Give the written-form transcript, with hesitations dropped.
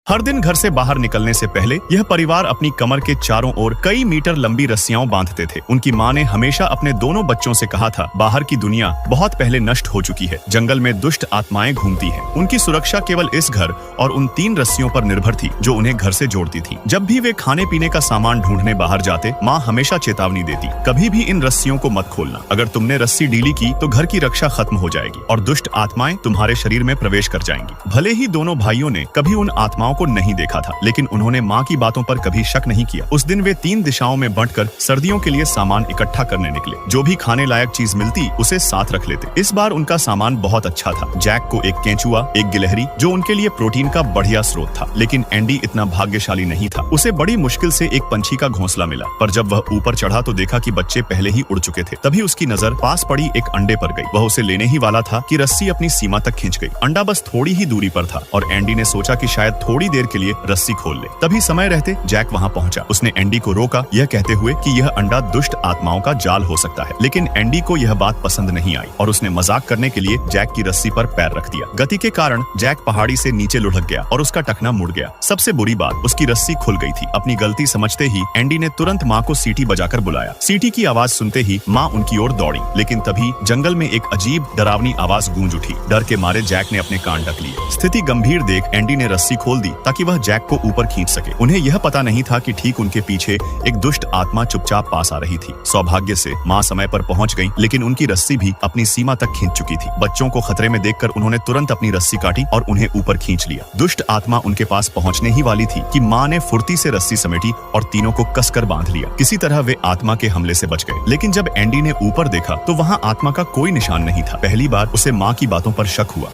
हर दिन घर से बाहर निकलने से पहले यह परिवार अपनी कमर के चारों ओर कई मीटर लंबी रस्सियां बांधते थे। उनकी मां ने हमेशा अपने दोनों बच्चों से कहा था, बाहर की दुनिया बहुत पहले नष्ट हो चुकी है, जंगल में दुष्ट आत्माएं घूमती हैं। उनकी सुरक्षा केवल इस घर और उन 3 रस्सियों पर निर्भर थी जो उन्हें घर से जोड़ती थी। जब भी वे खाने पीने का सामान ढूंढने बाहर जाते, माँ हमेशा चेतावनी देती, कभी भी इन रस्सियों को मत खोलना। अगर तुमने रस्सी ढीली की तो घर की रक्षा खत्म हो जाएगी और दुष्ट आत्माएं तुम्हारे शरीर में प्रवेश कर जाएंगी। भले ही दोनों भाइयों ने कभी उन आत्माओं को नहीं देखा था, लेकिन उन्होंने माँ की बातों पर कभी शक नहीं किया। उस दिन वे 3 दिशाओं में बंटकर सर्दियों के लिए सामान इकट्ठा करने निकले। जो भी खाने लायक चीज मिलती उसे साथ रख लेते। इस बार उनका सामान बहुत अच्छा था। जैक को एक केंचुआ, एक गिलहरी जो उनके लिए प्रोटीन का बढ़िया स्रोत था, लेकिन एंडी इतना भाग्यशाली नहीं था। उसे बड़ी मुश्किल से एक पंछी का घोंसला मिला, पर जब वह ऊपर चढ़ा तो देखा कि बच्चे पहले ही उड़ चुके थे। तभी उसकी नजर पास पड़ी एक अंडे पर गई। वह उसे लेने ही वाला था कि रस्सी अपनी सीमा तक खींच गई। अंडा बस थोड़ी ही दूरी पर था और एंडी ने सोचा कि शायद थोड़ी देर के लिए रस्सी खोल ले। तभी समय रहते जैक वहां पहुंचा। उसने एंडी को रोका, यह कहते हुए कि यह अंडा दुष्ट आत्माओं का जाल हो सकता है। लेकिन एंडी को यह बात पसंद नहीं आई और उसने मजाक करने के लिए जैक की रस्सी पर पैर रख दिया। गति के कारण जैक पहाड़ी से नीचे लुढ़क गया और उसका टखना मुड़ गया। सबसे बुरी बात, उसकी रस्सी खुल गई थी। अपनी गलती समझते ही एंडी ने तुरंत माँ को सीटी बजाकर बुलाया। सीटी की आवाज सुनते ही माँ उनकी ओर दौड़ी, लेकिन तभी जंगल में एक अजीब डरावनी आवाज गूंज उठी। डर के मारे जैक ने अपने कान ढक लिए। स्थिति गंभीर देख एंडी ने रस्सी खोल दी ताकि वह जैक को ऊपर खींच सके। उन्हें यह पता नहीं था कि ठीक उनके पीछे एक दुष्ट आत्मा चुपचाप पास आ रही थी। सौभाग्य से माँ समय पर पहुंच गई, लेकिन उनकी रस्सी भी अपनी सीमा तक खींच चुकी थी। बच्चों को खतरे में देखकर उन्होंने तुरंत अपनी रस्सी काटी और उन्हें ऊपर खींच लिया। दुष्ट आत्मा उनके पास पहुंचने ही वाली थी कि माँ ने फुर्ती से रस्सी समेटी और तीनों को कसकर बांध लिया। किसी तरह वे आत्मा के हमले से बच गए। लेकिन जब एंडी ने ऊपर देखा तो वहाँ आत्मा का कोई निशान नहीं था। पहली बार उसे माँ की बातों पर शक हुआ।